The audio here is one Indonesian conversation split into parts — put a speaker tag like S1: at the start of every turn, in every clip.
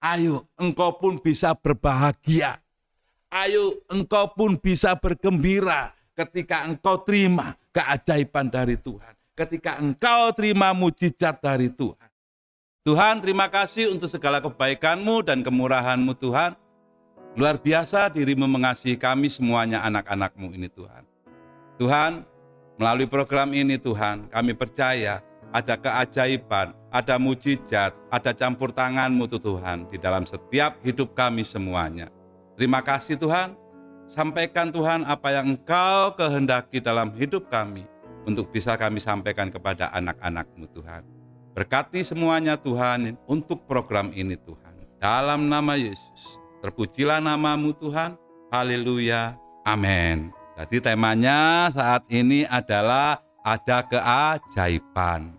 S1: Ayo, engkau pun bisa berbahagia. Ayo, engkau pun bisa bergembira ketika engkau terima keajaiban dari Tuhan. Ketika engkau terima mujizat dari Tuhan. Tuhan, terima kasih untuk segala kebaikan-Mu dan kemurahan-Mu Tuhan. Luar biasa diri-Mu mengasihi kami semuanya anak-anak-Mu ini Tuhan. Tuhan, melalui program ini Tuhan, kami percaya ada keajaiban, ada mujizat, ada campur tangan-Mu Tuhan di dalam setiap hidup kami semuanya. Terima kasih Tuhan, sampaikan Tuhan apa yang Engkau kehendaki dalam hidup kami untuk bisa kami sampaikan kepada anak-anak-Mu Tuhan. Berkati semuanya Tuhan untuk program ini Tuhan. Dalam nama Yesus, terpujilah nama-Mu Tuhan. Haleluya, amin. Jadi temanya saat ini adalah ada keajaiban.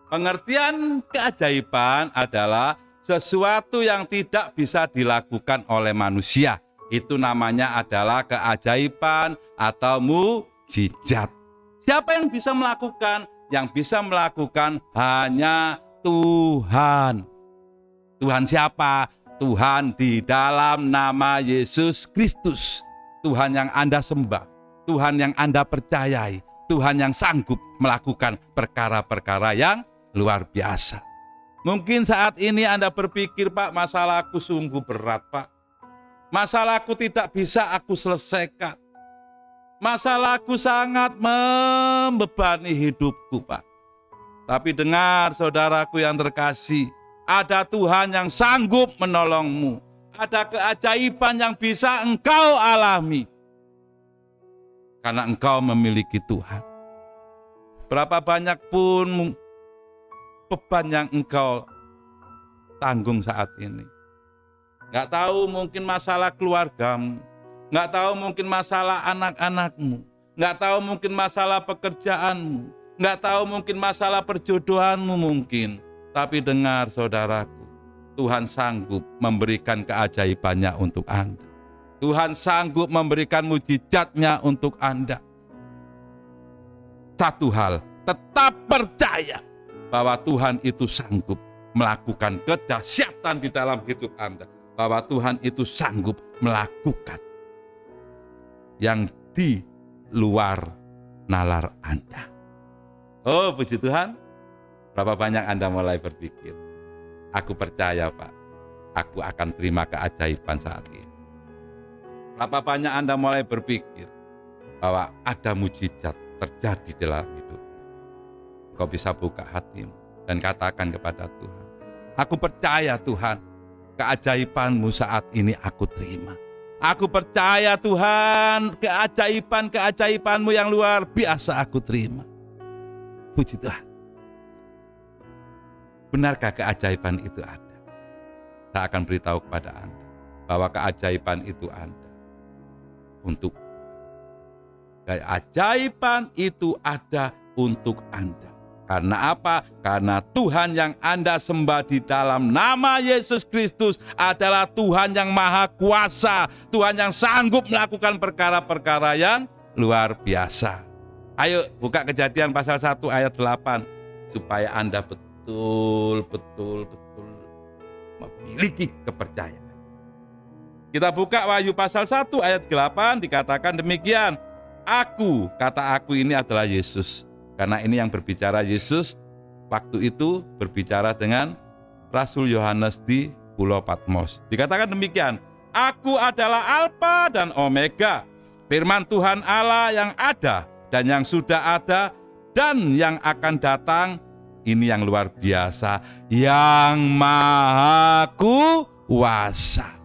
S1: Pengertian keajaiban adalah sesuatu yang tidak bisa dilakukan oleh manusia. Itu namanya adalah keajaiban atau mujizat. Siapa yang bisa melakukan? Yang bisa melakukan hanya Tuhan. Tuhan siapa? Tuhan di dalam nama Yesus Kristus. Tuhan yang Anda sembah, Tuhan yang Anda percayai, Tuhan yang sanggup melakukan perkara-perkara yang luar biasa. Mungkin saat ini Anda berpikir, Pak, masalahku sungguh berat, Pak. Masalahku tidak bisa aku selesaikan. Masalahku sangat membebani hidupku, Pak. Tapi dengar saudaraku yang terkasih, ada Tuhan yang sanggup menolongmu. Ada keajaiban yang bisa engkau alami. Karena engkau memiliki Tuhan. Berapa banyak pun beban yang engkau tanggung saat ini. Gak tahu mungkin masalah keluargamu. Gak tahu mungkin masalah anak-anakmu. Gak tahu mungkin masalah pekerjaanmu. Gak tahu mungkin masalah perjodohanmu mungkin. Tapi dengar saudaraku, Tuhan sanggup memberikan keajaibannya untuk Anda. Tuhan sanggup memberikan mujizatnya untuk Anda. Satu hal, tetap percaya bahwa Tuhan itu sanggup melakukan kedahsyatan di dalam hidup Anda. Bahwa Tuhan itu sanggup melakukan yang di luar nalar Anda. Oh, puji Tuhan. Berapa banyak Anda mulai berpikir, aku percaya Pak, aku akan terima keajaiban saat ini. Berapa banyak Anda mulai berpikir bahwa ada mujizat terjadi dalam hidup. Kau bisa buka hatimu dan katakan kepada Tuhan, aku percaya Tuhan, keajaiban-Mu saat ini aku terima. Aku percaya Tuhan, keajaiban-keajaiban-Mu yang luar biasa aku terima. Puji Tuhan. Benarkah keajaiban itu ada? Saya akan beritahu kepada Anda bahwa keajaiban itu ada. Untuk keajaiban itu ada untuk Anda. Karena apa? Karena Tuhan yang Anda sembah di dalam nama Yesus Kristus adalah Tuhan yang maha kuasa. Tuhan yang sanggup melakukan perkara-perkara yang luar biasa. Ayo buka Kejadian pasal 1 ayat 8. Supaya Anda betul memiliki kepercayaan. Kita buka Wahyu pasal 1 ayat 8, dikatakan demikian. Aku, kata aku ini adalah Yesus. Karena ini yang berbicara Yesus, waktu itu berbicara dengan Rasul Yohanes di Pulau Patmos. Dikatakan demikian, aku adalah Alfa dan Omega, firman Tuhan Allah yang ada dan yang sudah ada dan yang akan datang. Ini yang luar biasa, yang maha kuasa.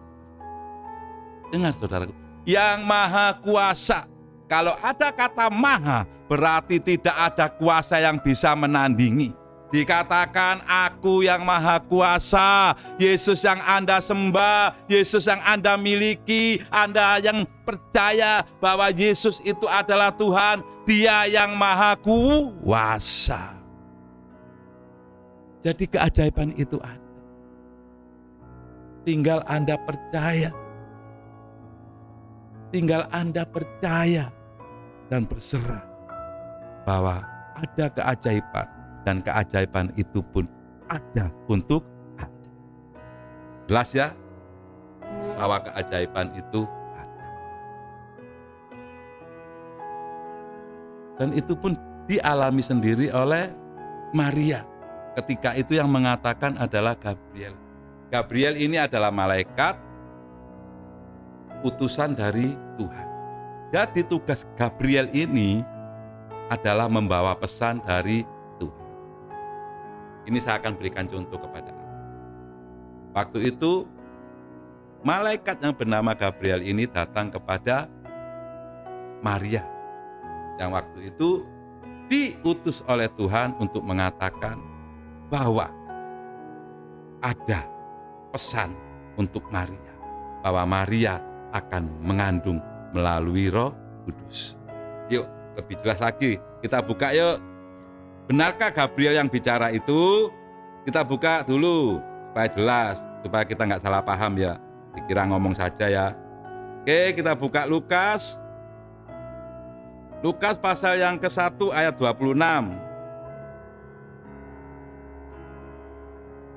S1: Dengar saudaraku, yang maha kuasa. Kalau ada kata maha, berarti tidak ada kuasa yang bisa menandingi. Dikatakan aku yang maha kuasa, Yesus yang Anda sembah, Yesus yang Anda miliki, Anda yang percaya bahwa Yesus itu adalah Tuhan, Dia yang maha kuasa. Jadi keajaiban itu ada. Tinggal Anda percaya. Tinggal Anda percaya dan berserah bahwa ada keajaiban dan keajaiban itu pun ada untuk Anda. Jelas ya bahwa keajaiban itu ada. Dan itu pun dialami sendiri oleh Maria. Ketika itu yang mengatakan adalah Gabriel. Gabriel ini adalah malaikat utusan dari Tuhan. Jadi tugas Gabriel ini adalah membawa pesan dari Tuhan. Ini saya akan berikan contoh kepada Anda. Waktu itu malaikat yang bernama Gabriel ini datang kepada Maria, yang waktu itu diutus oleh Tuhan untuk mengatakan bahwa ada pesan untuk Maria, bahwa Maria akan mengandung melalui Roh Kudus. Yuk, lebih jelas lagi, kita buka yuk. Benarkah Gabriel yang bicara itu? Kita buka dulu supaya jelas, supaya kita nggak salah paham ya. Dikira ngomong saja ya. Oke, kita buka Lukas. Lukas pasal yang ke-1 ayat 26.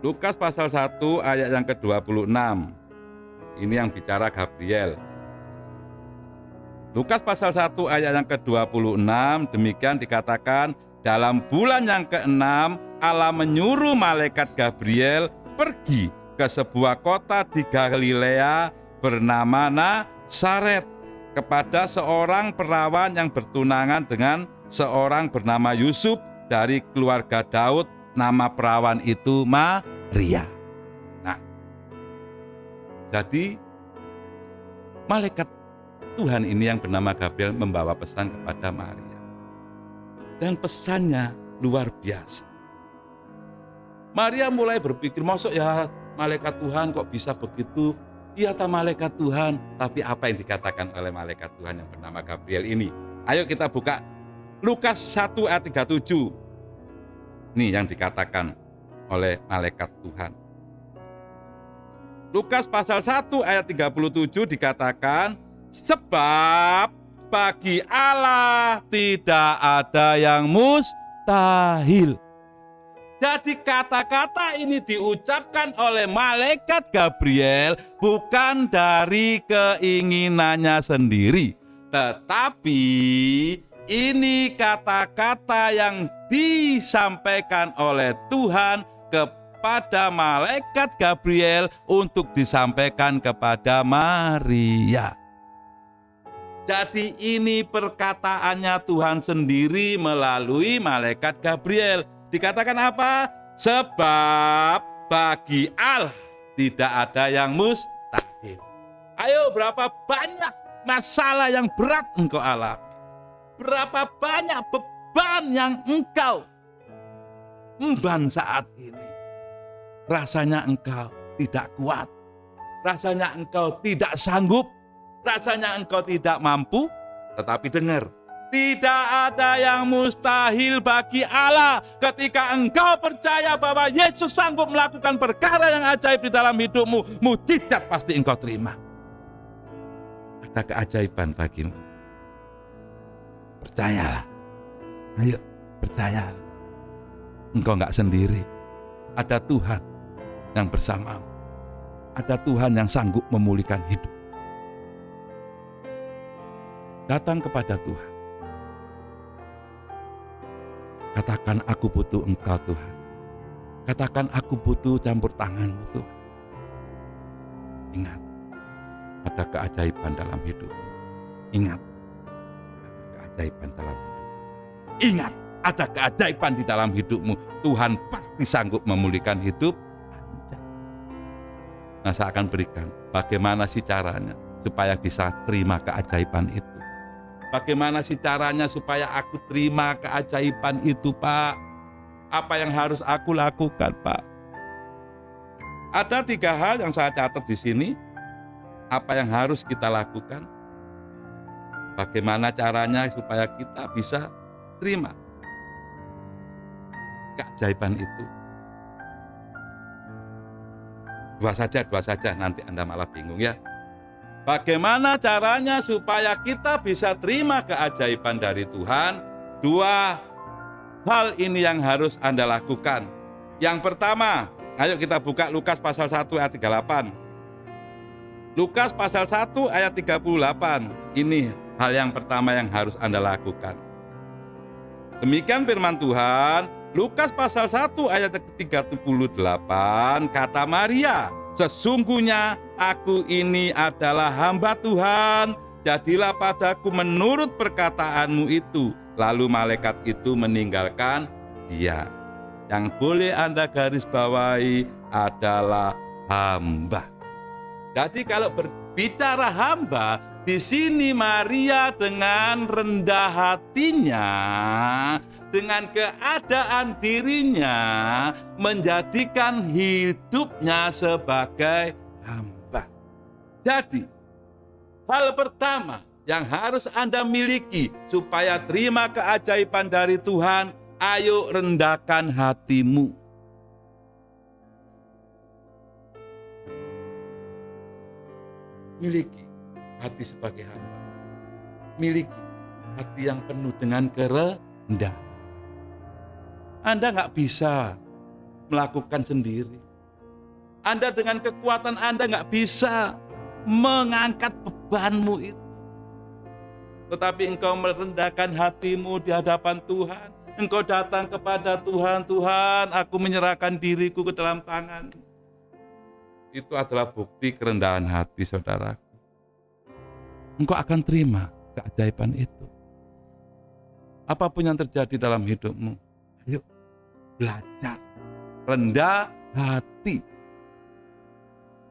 S1: Lukas pasal 1 ayat yang ke-26. Ini yang bicara Gabriel. Lukas pasal 1 ayat yang ke-26, demikian dikatakan, dalam bulan yang ke-6 Allah menyuruh malaikat Gabriel pergi ke sebuah kota di Galilea bernama Nazaret kepada seorang perawan yang bertunangan dengan seorang bernama Yusuf dari keluarga Daud. Nama perawan itu Maria. Nah, jadi malaikat Tuhan ini yang bernama Gabriel membawa pesan kepada Maria. Dan pesannya luar biasa. Maria mulai berpikir, masuk ya malaikat Tuhan kok bisa begitu? Iya, malaikat Tuhan. Tapi apa yang dikatakan oleh malaikat Tuhan yang bernama Gabriel ini? Ayo kita buka Lukas 1 ayat 37. Ini yang dikatakan oleh malaikat Tuhan. Lukas pasal 1 ayat 37 dikatakan, sebab bagi Allah tidak ada yang mustahil. Jadi kata-kata ini diucapkan oleh malaikat Gabriel bukan dari keinginannya sendiri, tetapi ini kata-kata yang disampaikan oleh Tuhan kepada malaikat Gabriel untuk disampaikan kepada Maria. Jadi ini perkataannya Tuhan sendiri melalui malaikat Gabriel. Dikatakan apa? Sebab bagi Allah tidak ada yang mustahil. Ayo, berapa banyak masalah yang berat engkau alami? Berapa banyak beban yang engkau emban saat ini? Rasanya engkau tidak kuat. Rasanya engkau tidak sanggup. Rasanya engkau tidak mampu. Tetapi dengar, tidak ada yang mustahil bagi Allah. Ketika engkau percaya bahwa Yesus sanggup melakukan perkara yang ajaib di dalam hidupmu, mukjizat pasti engkau terima. Ada keajaiban bagimu. Percayalah. Ayo, percayalah. Engkau enggak sendiri. Ada Tuhan yang bersamamu. Ada Tuhan yang sanggup memulihkan hidup. Datang kepada Tuhan. Katakan, aku butuh Engkau Tuhan. Katakan, aku butuh campur tangan-Mu Tuhan. Ingat, ada keajaiban dalam hidup. Ingat, ada keajaiban dalam hidup. Ingat, ada keajaiban di dalam hidupmu. Tuhan pasti sanggup memulihkan hidup Anda. Nah, saya akan berikan bagaimana sih caranya supaya bisa terima keajaiban itu. Bagaimana sih caranya supaya aku terima keajaiban itu, Pak? Apa yang harus aku lakukan, Pak? Ada 3 hal yang saya catat di sini. Apa yang harus kita lakukan? Bagaimana caranya supaya kita bisa terima keajaiban itu? 2 saja, nanti Anda malah bingung ya. Bagaimana caranya supaya kita bisa terima keajaiban dari Tuhan? 2 hal ini yang harus Anda lakukan. Yang pertama, Ayo kita buka Lukas pasal 1 ayat 38. Lukas pasal 1 ayat 38. Ini hal yang pertama yang harus Anda lakukan. Demikian firman Tuhan, Lukas pasal 1 ayat ke-38, kata Maria, sesungguhnya aku ini adalah hamba Tuhan, jadilah padaku menurut perkataanmu itu. Lalu malaikat itu meninggalkan dia. Yang boleh Anda garis bawahi adalah hamba. Jadi kalau berbicara hamba, di sini Maria dengan rendah hatinya, dengan keadaan dirinya, menjadikan hidupnya sebagai hamba. Jadi, hal pertama yang harus Anda miliki supaya terima keajaiban dari Tuhan, ayo rendahkan hatimu. Miliki hati sebagai hamba. Miliki hati yang penuh dengan kerendahan. Anda nggak bisa melakukan sendiri. Anda dengan kekuatan Anda nggak bisa mengangkat bebanmu itu. Tetapi engkau merendahkan hatimu di hadapan Tuhan. Engkau datang kepada Tuhan, Tuhan, aku menyerahkan diriku ke dalam tangan. Itu adalah bukti kerendahan hati, saudaraku. Engkau akan terima keajaiban itu. Apapun yang terjadi dalam hidupmu, ayo belajar rendah hati.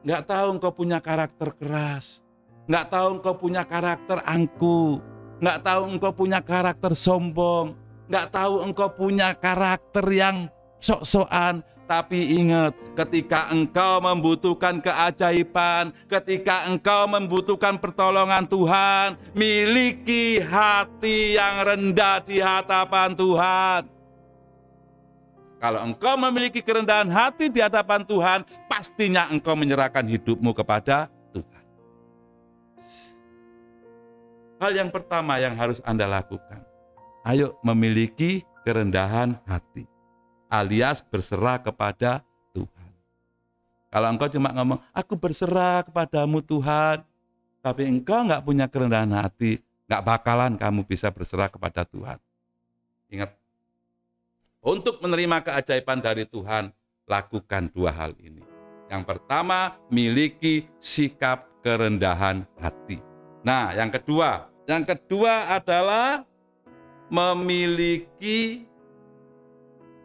S1: Nggak tahu engkau punya karakter keras, nggak tahu engkau punya karakter angkuh, nggak tahu engkau punya karakter sombong, nggak tahu engkau punya karakter yang sok-sokan. Tapi ingat, ketika engkau membutuhkan keajaiban, ketika engkau membutuhkan pertolongan Tuhan, miliki hati yang rendah di hadapan Tuhan. Kalau engkau memiliki kerendahan hati di hadapan Tuhan, pastinya engkau menyerahkan hidupmu kepada Tuhan. Hal yang pertama yang harus Anda lakukan, ayo memiliki kerendahan hati, alias berserah kepada Tuhan. Kalau engkau cuma ngomong, aku berserah kepadamu Tuhan, tapi engkau nggak punya kerendahan hati, nggak bakalan kamu bisa berserah kepada Tuhan. Ingat, untuk menerima keajaiban dari Tuhan, lakukan dua hal ini. Yang pertama, miliki sikap kerendahan hati. Nah, yang kedua adalah memiliki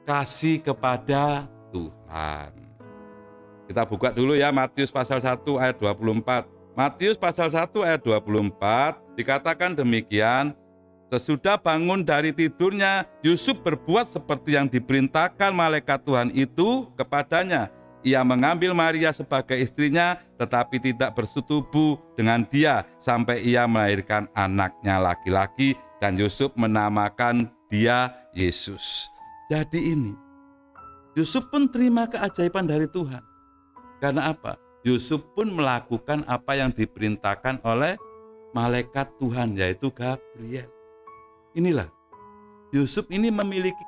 S1: kasih kepada Tuhan. Kita buka dulu ya Matius pasal 1 ayat 24. Matius pasal 1 ayat 24 dikatakan demikian, sesudah bangun dari tidurnya, Yusuf berbuat seperti yang diperintahkan malaikat Tuhan itu kepadanya. Ia mengambil Maria sebagai istrinya, tetapi tidak bersetubuh dengan dia sampai ia melahirkan anaknya laki-laki, dan Yusuf menamakan dia Yesus. Jadi ini, Yusuf pun terima keajaiban dari Tuhan. Karena apa? Yusuf pun melakukan apa yang diperintahkan oleh malaikat Tuhan, yaitu Gabriel. Inilah, Yusuf ini memiliki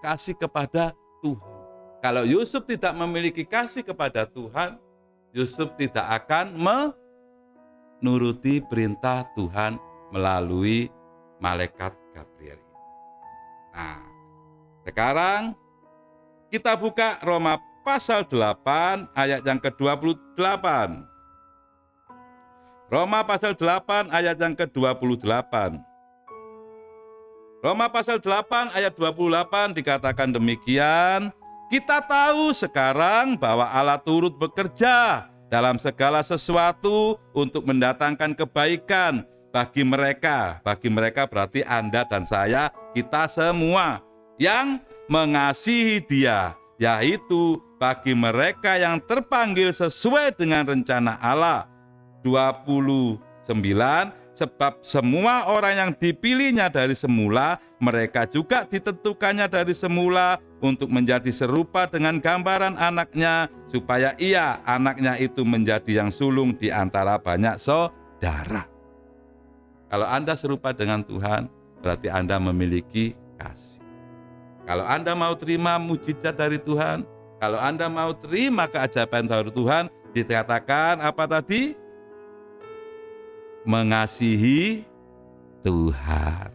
S1: kasih kepada Tuhan. Kalau Yusuf tidak memiliki kasih kepada Tuhan, Yusuf tidak akan menuruti perintah Tuhan melalui malaikat Gabriel ini. Nah, sekarang kita buka Roma pasal 8 ayat yang ke-28. Roma pasal 8 ayat yang ke-28. Roma pasal 8 ayat 28 dikatakan demikian, kita tahu sekarang bahwa Allah turut bekerja dalam segala sesuatu untuk mendatangkan kebaikan bagi mereka berarti Anda dan saya, kita semua yang mengasihi Dia, yaitu bagi mereka yang terpanggil sesuai dengan rencana Allah. 29, sebab semua orang yang dipilihnya dari semula, mereka juga ditentukannya dari semula untuk menjadi serupa dengan gambaran anaknya, supaya ia, anaknya itu menjadi yang sulung di antara banyak saudara. Kalau Anda serupa dengan Tuhan, berarti Anda memiliki kasih. Kalau Anda mau terima mujizat dari Tuhan, Kalau Anda mau terima keajaiban dari Tuhan, dikatakan apa tadi? Mengasihi Tuhan.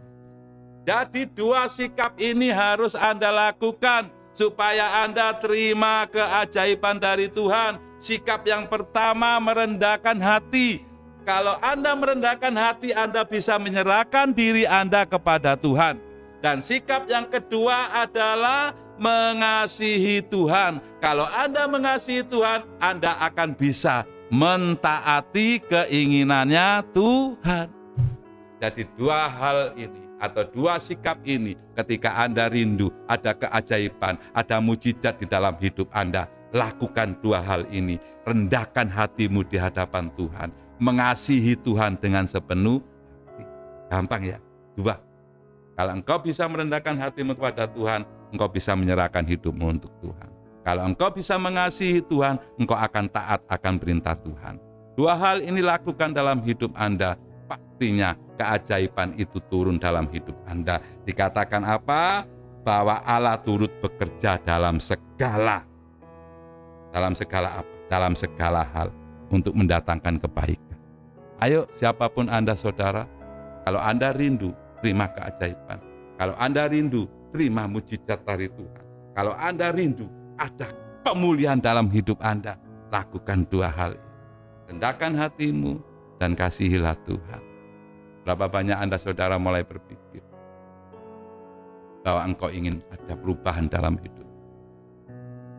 S1: Jadi dua sikap ini harus Anda lakukan supaya Anda terima keajaiban dari Tuhan. Sikap yang pertama, merendahkan hati. Kalau Anda merendahkan hati, Anda bisa menyerahkan diri Anda kepada Tuhan. Dan sikap yang kedua adalah mengasihi Tuhan. Kalau Anda mengasihi Tuhan, Anda akan bisa mentaati keinginannya Tuhan. Jadi dua hal ini atau dua sikap ini, ketika Anda rindu ada keajaiban, ada mujizat di dalam hidup Anda, lakukan dua hal ini. Rendahkan hatimu di hadapan Tuhan, mengasihi Tuhan dengan sepenuh hati. Gampang ya? Dua. Kalau engkau bisa merendahkan hatimu kepada Tuhan, engkau bisa menyerahkan hidupmu untuk Tuhan. Kalau engkau bisa mengasihi Tuhan, engkau akan taat akan perintah Tuhan. Dua hal ini lakukan dalam hidup Anda, pastinya keajaiban itu turun dalam hidup Anda. Dikatakan apa? Bahwa Allah turut bekerja dalam segala apa? Dalam segala hal untuk mendatangkan kebaikan. Ayo, siapapun Anda saudara, kalau Anda rindu, terima keajaiban. Kalau Anda rindu, terima mujizat dari Tuhan. Kalau Anda rindu, ada pemulihan dalam hidup Anda, lakukan dua hal ini. Rendahkan hatimu dan kasihilah Tuhan. Berapa banyak Anda saudara mulai berpikir bahwa engkau ingin ada perubahan dalam hidup.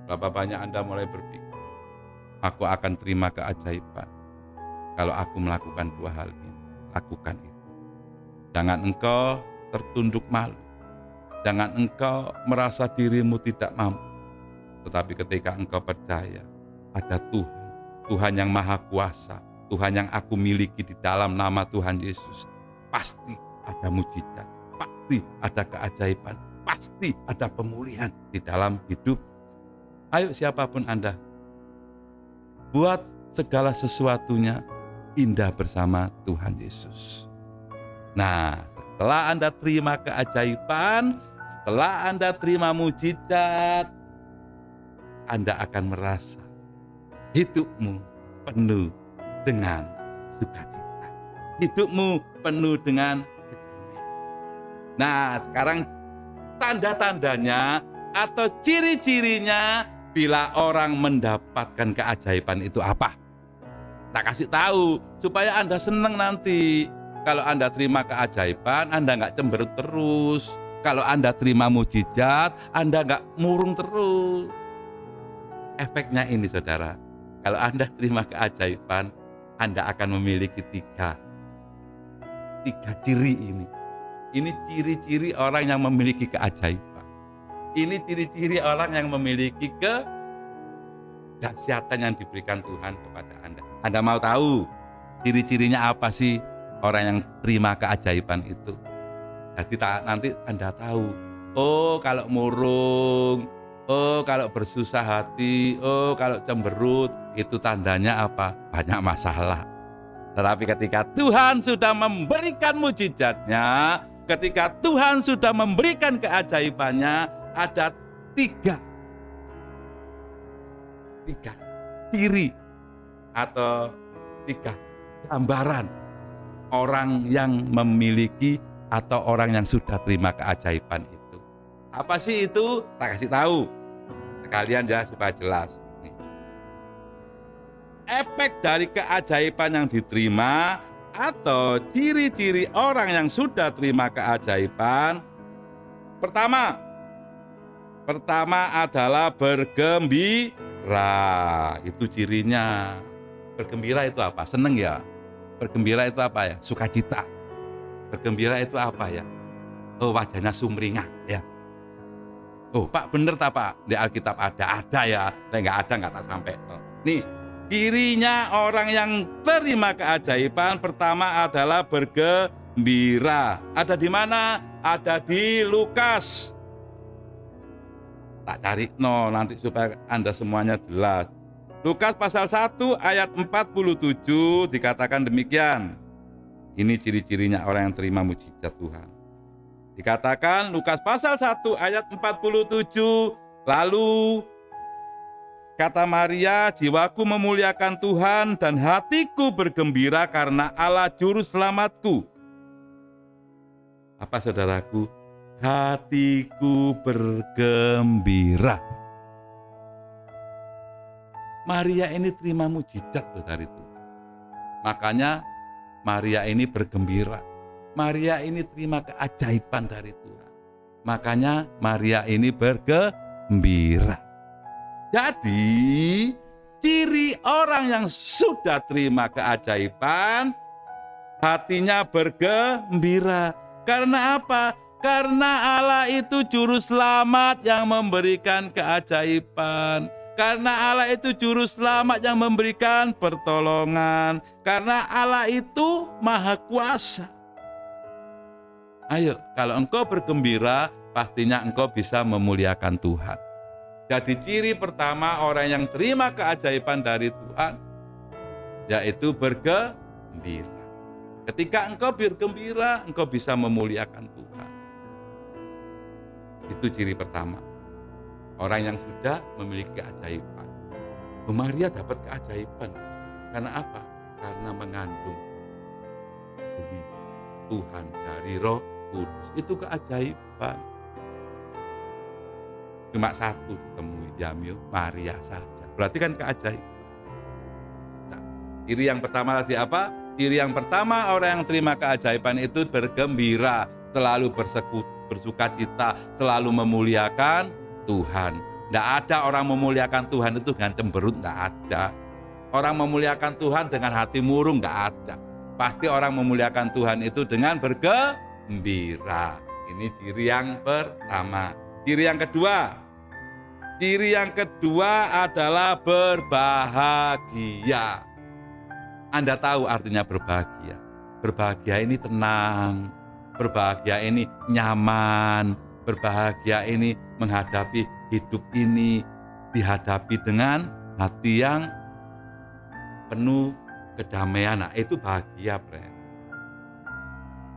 S1: Berapa banyak Anda mulai berpikir, aku akan terima keajaiban kalau aku melakukan dua hal ini. Lakukan itu. Jangan engkau tertunduk malu. Jangan engkau merasa dirimu tidak mampu. Tetapi ketika engkau percaya ada Tuhan, Tuhan yang maha kuasa, Tuhan yang aku miliki di dalam nama Tuhan Yesus, pasti ada mujizat, pasti ada keajaiban, pasti ada pemulihan di dalam hidup. Ayo siapapun Anda, buat segala sesuatunya indah bersama Tuhan Yesus. Nah, setelah Anda terima keajaiban, setelah Anda terima mujizat, Anda akan merasa hidupmu penuh dengan sukacita. Hidupmu penuh dengan kedamaian. Nah, sekarang tanda-tandanya atau ciri-cirinya bila orang mendapatkan keajaiban itu apa? Tak kasih tahu supaya Anda senang nanti. Kalau Anda terima keajaiban, Anda nggak cemberut terus. Kalau Anda terima mujizat, Anda nggak murung terus. Efeknya ini saudara, kalau Anda terima keajaiban, Anda akan memiliki tiga ciri ini. Ini ciri-ciri orang yang memiliki keajaiban. Ini ciri-ciri orang yang memiliki kedahsyatan yang diberikan Tuhan kepada Anda. Anda mau tahu ciri-cirinya apa sih orang yang terima keajaiban itu? Jadi nanti Anda tahu, oh kalau murung, oh kalau bersusah hati, oh kalau cemberut, itu tandanya apa? Banyak masalah. Tetapi ketika Tuhan sudah memberikan mujizatnya, ketika Tuhan sudah memberikan keajaibannya, ada tiga ciri atau tiga gambaran orang yang memiliki atau orang yang sudah terima keajaiban itu. Apa sih itu? Tak kasih tahu sekalian ya supaya jelas. Efek dari keajaiban yang diterima atau ciri-ciri orang yang sudah terima keajaiban. Pertama adalah bergembira. Itu cirinya. Bergembira itu apa? Seneng ya? Bergembira itu apa ya? Sukacita. Bergembira itu apa ya? Oh, wajahnya sumringah ya. Oh, Pak bener tak Pak? Di Alkitab ada ya. Nggak ada nggak tak sampai. Nih, cirinya orang yang terima keajaiban pertama adalah bergembira. Ada di mana? Ada di Lukas. Tak cari nanti supaya Anda semuanya jelas. Lukas pasal 1 ayat 47 dikatakan demikian. Ini ciri-cirinya orang yang terima mujizat Tuhan. Dikatakan Lukas pasal 1 ayat 47, lalu Kata Maria, jiwaku memuliakan Tuhan dan hatiku bergembira karena Allah juru selamatku. Apa saudaraku? Hatiku bergembira. Maria ini terima mujizat dari Tuhan. Makanya Maria ini bergembira. Maria ini terima keajaiban dari Tuhan. Makanya Maria ini bergembira. Jadi, ciri orang yang sudah terima keajaiban, hatinya bergembira. Karena apa? Karena Allah itu juru selamat yang memberikan keajaiban. Karena Allah itu juru selamat yang memberikan pertolongan. Karena Allah itu maha kuasa. Ayo, kalau engkau bergembira, pastinya engkau bisa memuliakan Tuhan. Jadi ciri pertama orang yang terima keajaiban dari Tuhan, yaitu bergembira. Ketika engkau bergembira, engkau bisa memuliakan Tuhan. Itu ciri pertama. Orang yang sudah memiliki keajaiban. Maria dapat keajaiban. Karena apa? Karena mengandung dari Tuhan, dari Roh Kudus. Itu keajaiban. Cuma satu ditemui, Yamil, Maria saja. Berarti kan keajaiban. Nah, ciri yang pertama tadi apa? Ciri yang pertama orang yang terima keajaiban itu bergembira, selalu bersuka cita, selalu memuliakan Tuhan. Tidak ada orang memuliakan Tuhan itu dengan cemberut, tidak ada. Orang memuliakan Tuhan dengan hati murung, tidak ada. Pasti orang memuliakan Tuhan itu dengan bergembira. Ini ciri yang pertama. Ciri yang kedua. Ciri yang kedua adalah berbahagia. Anda tahu artinya berbahagia. Berbahagia ini tenang. Berbahagia ini nyaman. Berbahagia ini menghadapi hidup ini dihadapi dengan hati yang penuh kedamaian. Nah, itu bahagia, friend.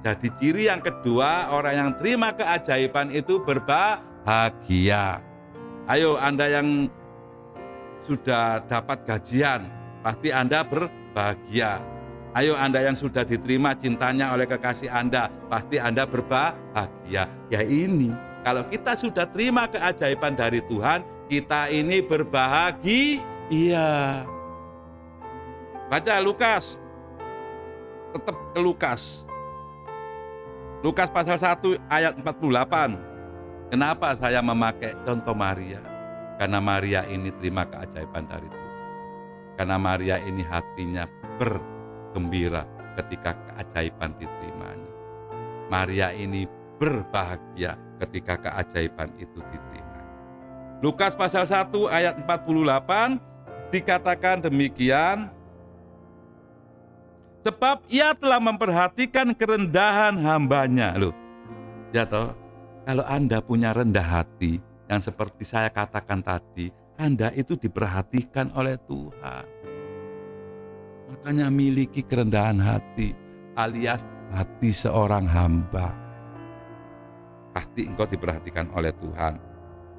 S1: Jadi ciri yang kedua, orang yang terima keajaiban itu berbahagia. Ayo, Anda yang sudah dapat gajian, pasti Anda berbahagia. Ayo, Anda yang sudah diterima cintanya oleh kekasih Anda, pasti Anda berbahagia. Ya ini, kalau kita sudah terima keajaiban dari Tuhan, kita ini berbahagia. Iya. Baca Lukas. Tetap ke Lukas. Lukas pasal 1 ayat 48. Kenapa saya memakai contoh Maria? Karena Maria ini terima keajaiban dari Tuhan. Karena Maria ini hatinya bergembira ketika keajaiban diterimanya. Maria ini berbahagia ketika keajaiban itu diterimanya. Lukas pasal 1 ayat 48 dikatakan demikian. Sebab ia telah memperhatikan kerendahan hambanya. Loh, ya toh? Kalau Anda punya rendah hati, yang seperti saya katakan tadi, Anda itu diperhatikan oleh Tuhan. Makanya miliki kerendahan hati, alias hati seorang hamba. Pasti engkau diperhatikan oleh Tuhan.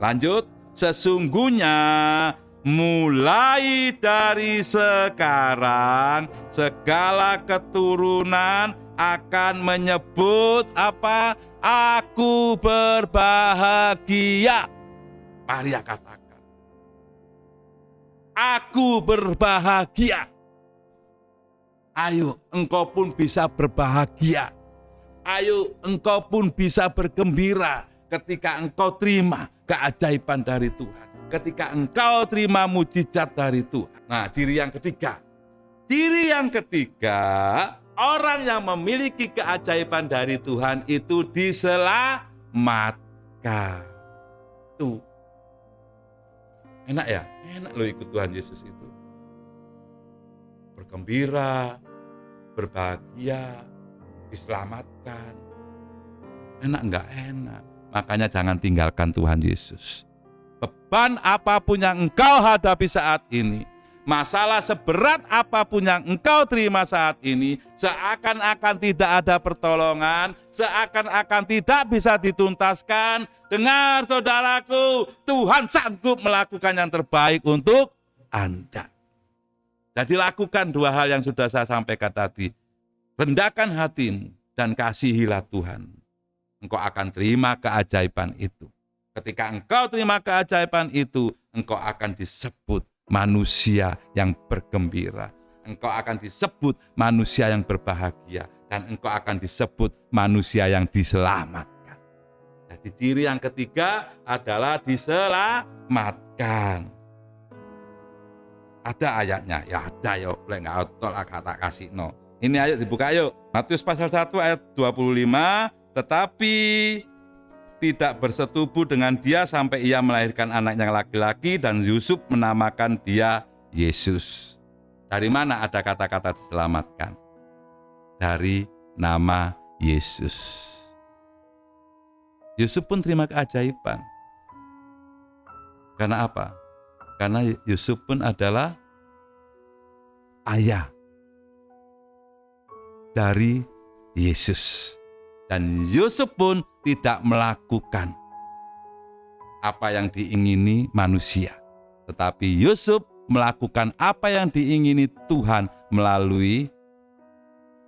S1: Lanjut, sesungguhnya mulai dari sekarang segala keturunan akan menyebut apa? Aku berbahagia. Maria katakan, aku berbahagia. Ayo, engkau pun bisa berbahagia. Ayo, engkau pun bisa bergembira ketika engkau terima keajaiban dari Tuhan. Ketika engkau terima mujizat dari Tuhan. Nah, ciri yang ketiga. Ciri yang ketiga, orang yang memiliki keajaiban dari Tuhan itu diselamatkan. Tuh. Enak ya? Enak loh ikut Tuhan Yesus itu. Bergembira, berbahagia, diselamatkan. Enak enggak? Enak. Makanya jangan tinggalkan Tuhan Yesus. Beban apapun yang engkau hadapi saat ini, masalah seberat apapun yang engkau terima saat ini, seakan-akan tidak ada pertolongan, seakan-akan tidak bisa dituntaskan, dengar saudaraku, Tuhan sanggup melakukan yang terbaik untuk Anda. Jadi lakukan dua hal yang sudah saya sampaikan tadi. Rendahkan hatimu dan kasihilah Tuhan. Engkau akan terima keajaiban itu. Ketika engkau terima keajaiban itu, engkau akan disebut manusia yang bergembira. Engkau akan disebut manusia yang berbahagia. Dan engkau akan disebut manusia yang diselamatkan. Jadi ciri yang ketiga adalah diselamatkan. Ada ayatnya? Ya ada yuk. Lek enggak tolak kata kasih no. Ini ayat dibuka yuk. Matius pasal 1 ayat 25. Tetapi tidak bersetubuh dengan dia sampai ia melahirkan anak yang laki-laki dan Yusuf menamakan dia Yesus. Dari mana ada kata-kata diselamatkan? Dari nama Yesus. Yusuf pun terima keajaiban. Karena apa? Karena Yusuf pun adalah ayah dari Yesus. Dan Yusuf pun tidak melakukan apa yang diingini manusia. Tetapi Yusuf melakukan apa yang diingini Tuhan melalui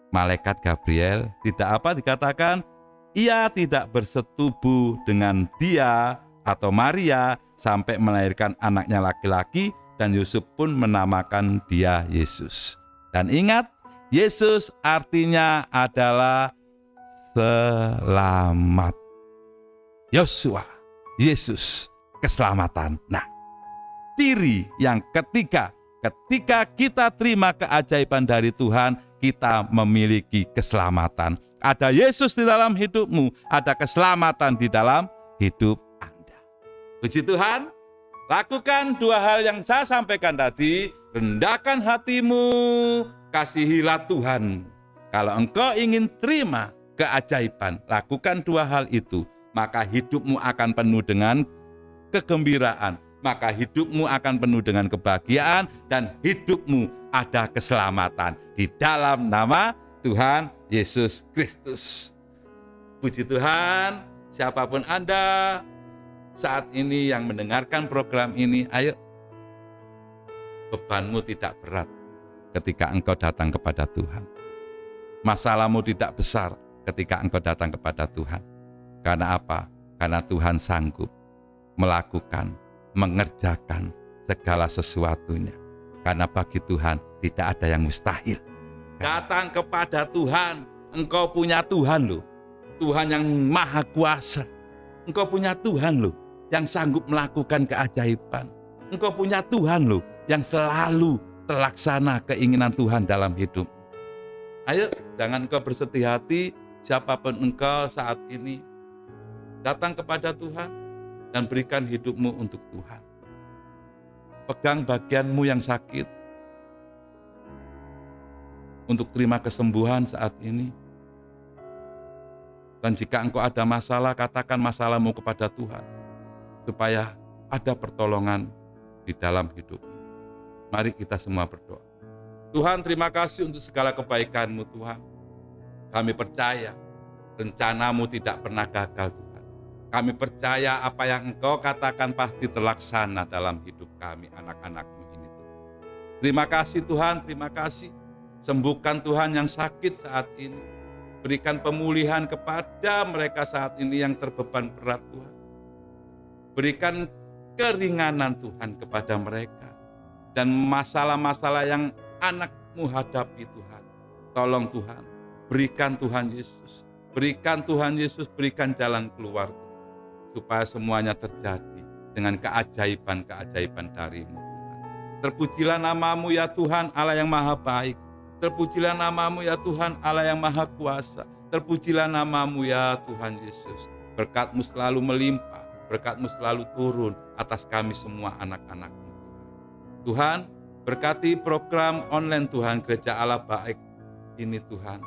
S1: malaikat Gabriel. Tidak apa dikatakan, ia tidak bersetubuh dengan dia atau Maria sampai melahirkan anaknya laki-laki dan Yusuf pun menamakan dia Yesus. Dan ingat, Yesus artinya adalah selamat. Yosua, Yesus, keselamatan. Nah, ciri yang ketiga, ketika kita terima keajaiban dari Tuhan, kita memiliki keselamatan. Ada Yesus di dalam hidupmu, ada keselamatan di dalam hidup Anda. Puji Tuhan, lakukan dua hal yang saya sampaikan tadi. Rendahkan hatimu, kasihilah Tuhan. Kalau engkau ingin terima keajaiban, lakukan dua hal itu, maka hidupmu akan penuh dengan kegembiraan, maka hidupmu akan penuh dengan kebahagiaan, dan hidupmu ada keselamatan di dalam nama Tuhan Yesus Kristus. Puji Tuhan, siapapun Anda saat ini yang mendengarkan program ini, ayo, bebanmu tidak berat ketika engkau datang kepada Tuhan. Masalahmu tidak besar ketika engkau datang kepada Tuhan. Karena apa? Karena Tuhan sanggup melakukan, mengerjakan segala sesuatunya. Karena bagi Tuhan tidak ada yang mustahil. Datang kepada Tuhan, engkau punya Tuhan loh. Tuhan yang maha kuasa. Engkau punya Tuhan loh, yang sanggup melakukan keajaiban. Engkau punya Tuhan loh, yang selalu terlaksana keinginan Tuhan dalam hidup. Ayo, jangan engkau bersedih hati, siapapun engkau saat ini, datang kepada Tuhan dan berikan hidupmu untuk Tuhan. Pegang bagianmu yang sakit untuk terima kesembuhan saat ini. Dan jika engkau ada masalah, katakan masalahmu kepada Tuhan, supaya ada pertolongan di dalam hidupmu. Mari kita semua berdoa. Tuhan, terima kasih untuk segala kebaikan-Mu Tuhan. Kami percaya rencana-Mu tidak pernah gagal Tuhan. Kami percaya apa yang Engkau katakan pasti terlaksana dalam hidup kami, anak-anak-Mu ini Tuhan. Terima kasih Tuhan, terima kasih. Sembuhkan Tuhan yang sakit saat ini. Berikan pemulihan kepada mereka saat ini yang terbeban berat Tuhan. Berikan keringanan Tuhan kepada mereka. Dan masalah-masalah yang anak-Mu hadapi Tuhan. Tolong Tuhan, berikan Tuhan Yesus. Berikan Tuhan Yesus, berikan jalan keluar Tuhan. Supaya semuanya terjadi dengan keajaiban-keajaiban dari-Mu Tuhan. Terpujilah nama-Mu ya Tuhan, Allah yang maha baik. Terpujilah nama-Mu ya Tuhan, Allah yang maha kuasa. Terpujilah nama-Mu ya Tuhan Yesus. Berkat-Mu selalu melimpah, berkat-Mu selalu turun atas kami semua anak-anak-Mu. Tuhan, berkati program online Tuhan, Gereja Allah Baik ini Tuhan.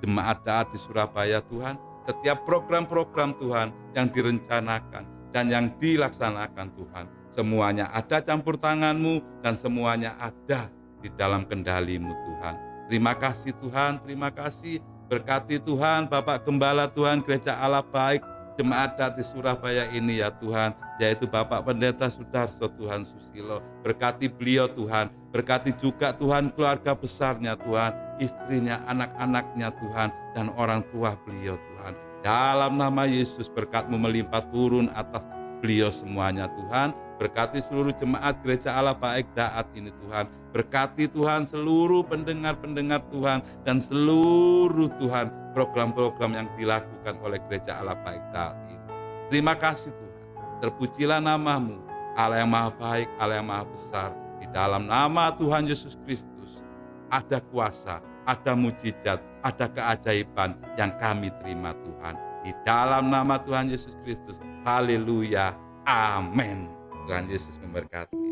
S1: Jemaat Taat di Surabaya Tuhan, setiap program-program Tuhan yang direncanakan dan yang dilaksanakan Tuhan. Semuanya ada campur tangan-Mu dan semuanya ada di dalam kendali-Mu Tuhan. Terima kasih Tuhan, terima kasih. Berkati Tuhan, Bapak Gembala Tuhan, Gereja Allah Baik, jemaat adat di Surabaya ini ya Tuhan, yaitu Bapak Pendeta Sudarso Tuhan Susilo. Berkati beliau Tuhan, berkati juga Tuhan keluarga besarnya Tuhan, istrinya, anak-anaknya Tuhan, dan orang tua beliau Tuhan. Dalam nama Yesus berkat-Mu melimpah turun atas beliau semuanya Tuhan. Berkati seluruh jemaat Gereja Allah Baik Daat ini Tuhan. Berkati Tuhan seluruh pendengar-pendengar Tuhan dan seluruh Tuhan program-program yang dilakukan oleh Gereja Allah Baik Daat ini. Terima kasih Tuhan. Terpujilah nama-Mu, Allah yang maha baik, Allah yang maha besar. Di dalam nama Tuhan Yesus Kristus ada kuasa, ada mujizat, ada keajaiban yang kami terima Tuhan. Di dalam nama Tuhan Yesus Kristus. Haleluya. Amin. Tuhan Yesus memberkati.